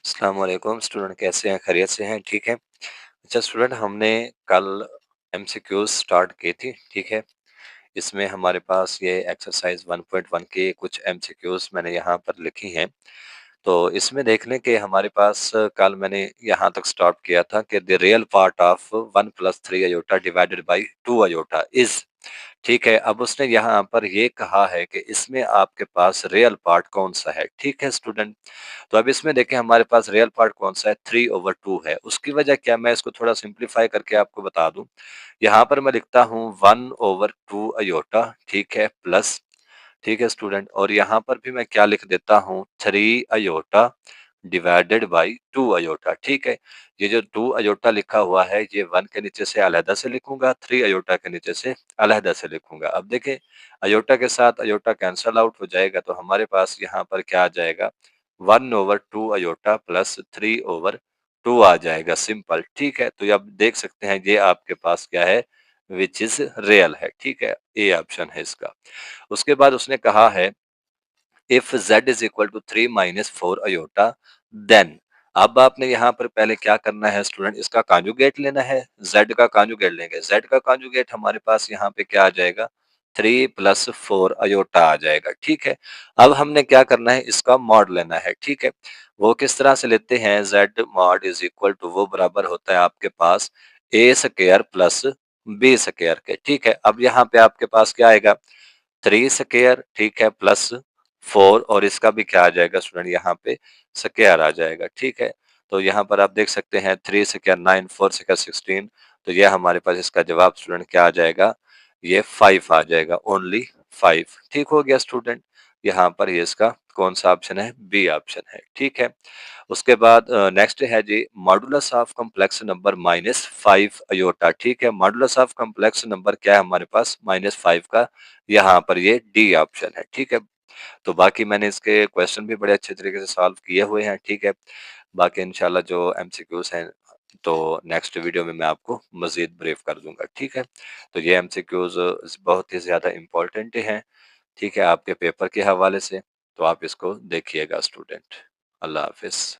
अस्सलाम वालेकुम स्टूडेंट, कैसे हैं? खैरियत से हैं? ठीक है। अच्छा स्टूडेंट, हमने कल एमसीक्यूज स्टार्ट की थी, ठीक है। इसमें हमारे पास ये एक्सरसाइज 1.1 की कुछ एमसीक्यूज मैंने यहाँ पर लिखी हैं। तो इसमें देख लें कि हमारे पास कल मैंने यहाँ तक स्टॉप किया था कि the real part of 1 plus 3 iota divided by 2 iota is, ठीक है। अब उसने यहाँ पर ये कहा है कि इसमें आपके पास रियल पार्ट कौन सा है, ठीक है स्टूडेंट। तो अब इसमें देखें हमारे पास रियल पार्ट कौन सा है, 3/2 है। उसकी वजह क्या, मैं इसको थोड़ा सिंप्लीफाई करके आपको बता दूं। यहाँ पर मैं लिखता हूँ 1/2 अयोटा, ठीक है, प्लस, ठीक है स्टूडेंट, और यहाँ पर भी मैं क्या लिख देता हूँ, 3 अयोटा डिवाइडेड बाई 2 अयोटा, ठीक है। ये जो 2 अयोटा लिखा हुआ है ये 1 के नीचे से अलहदा से लिखूंगा, 3 अयोटा के नीचे से अलहदा से लिखूंगा। अब देखें अयोटा के साथ अयोटा कैंसल आउट हो जाएगा, तो हमारे पास यहाँ पर क्या आ जाएगा, 1/2 अयोटा प्लस 3/2 आ जाएगा, सिंपल, ठीक है। तो अब देख सकते हैं ये आपके पास क्या है, विच इज रियल है, ठीक है। ए ऑप्शन है इसका। उसके बाद उसने कहा है if z is equal to 3 minus 4 iota then, अब आपने यहाँ पर पहले क्या करना है स्टूडेंट, इसका कॉन्जुगेट लेना है, z का कॉन्जुगेट लेंगे। z का कॉन्जुगेट हमारे पास यहाँ पे क्या आ जाएगा, 3 प्लस 4 अयोटा आ जाएगा, ठीक है। अब हमने क्या करना है, इसका मॉड लेना है, ठीक है। वो किस तरह से लेते हैं, z mod is equal to, वो बराबर होता है आपके पास a square plus b square के, ठीक है। अब यहाँ पे आपके पास क्या आएगा, 3 स्क्वायर, ठीक है, प्लस 4, और इसका भी क्या आ जाएगा स्टूडेंट, यहाँ पे स्क्वायर आ जाएगा, ठीक है। तो यहाँ पर आप देख सकते हैं 3 स्क्वायर 9, 4 स्क्वायर 16, तो यह हमारे पास इसका जवाब स्टूडेंट क्या आ जाएगा, ये 5 आ जाएगा, ओनली 5, ठीक हो गया स्टूडेंट। यहाँ पर ये इसका कौन सा ऑप्शन है, बी ऑप्शन है, ठीक है। उसके बाद नेक्स्ट है जी modulus of complex number -5 iota, ठीक है। मॉडुलस ऑफ कॉम्प्लेक्स नंबर क्या है हमारे पास, -5 का, यहाँ पर ये डी ऑप्शन है, ठीक है। तो बाकी मैंने इसके क्वेश्चन भी बड़े अच्छे तरीके से सॉल्व किए हुए हैं, ठीक है। बाकी इंशाल्लाह जो एमसीक्यूज हैं तो नेक्स्ट वीडियो में मैं आपको मजीद ब्रीफ कर दूंगा, ठीक है। तो ये एमसीक्यूज बहुत ही ज्यादा इम्पोर्टेंट हैं, ठीक है, आपके पेपर के हवाले से। तो आप इसको देखिएगा स्टूडेंट। अल्लाह हाफिज।